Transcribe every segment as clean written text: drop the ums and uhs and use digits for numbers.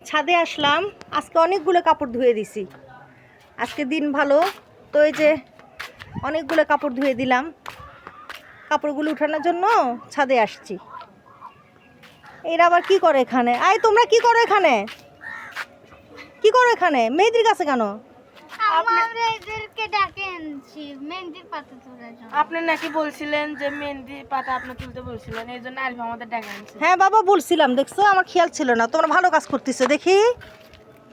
ছাদে আসলাম। আজকে অনেকগুলো কাপড় ধুয়ে দিছি। আজকে দিন ভালো, তো এই যে অনেকগুলো কাপড় ধুয়ে দিলাম। কাপড়গুলো উঠানোর জন্য ছাদে আসছি। এরা আবার কি করে এখানে? আয়, তোমরা কি করো এখানে? কি করো এখানে? মেহেদির কাছে কেন? আপনি নাকি বলছিলেন যে মেহেন্দি পাতা আপনি তুলতে বলছিলেন, এই জন্য আরিফ আমাদের ডেকে আনছে। হ্যাঁ বাবা, বলছিলাম, দেখছো আমার খেয়াল ছিল না। তোমরা ভালো কাজ করতেছো। দেখি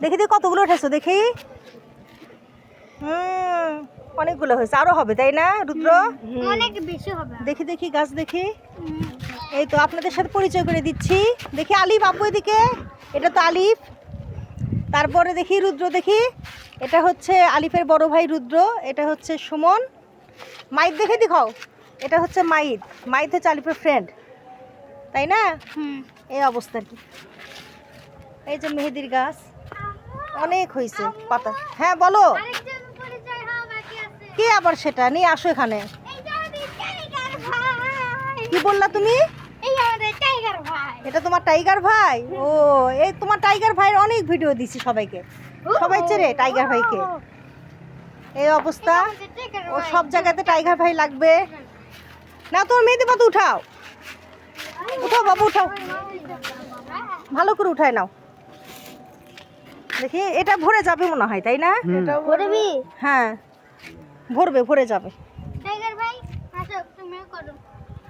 দেখি দেখি কতগুলো উঠেছো দেখি। অনেকগুলো হয়েছে, আরো হবে তাই না রুদ্র? অনেক বেশি হবে। দেখি দেখি গাছ দেখি। এই তো আপনাদের সাথে পরিচয় করে দিচ্ছি। দেখি আলিফ, আব্বু এদিকে। এটা তো আলিফ। তারপরে দেখি রুদ্র, দেখি এটা হচ্ছে আলিফের বড় ভাই রুদ্র। এটা হচ্ছে সুমন। মাইদ দেখে দেখাও। এটা হচ্ছে মাইদ। মাইদ হচ্ছে আলিফের ফ্রেন্ড, তাই না? এই অবস্থা কি। এই যে মেহেদির গাছ অনেক হয়েছে পাতা। হ্যাঁ বলো, কি আবার সেটা নিয়ে আসো এখানে। কি বললা তুমি? এটা তোমার টাইগার ভাই? ও, এই তোমার টাইগার ভাইয়ের অনেক ভিডিও দিছি সবাইকে। সবাই চেনে টাইগার ভাইকে। এই অবস্থা, ও সব জায়গাতে টাইগার ভাই লাগবে না। তোর মেহেদি পাতা উঠাও, উঠাও বাবু, উঠাও, ভালো করে উঠায় নাও। দেখি এটা ভরে যাবে মনে হয়, তাই না? হ্যাঁ ভরবে, ভরে যাবে। টাইগার ভাই আসো, তুমিও করো।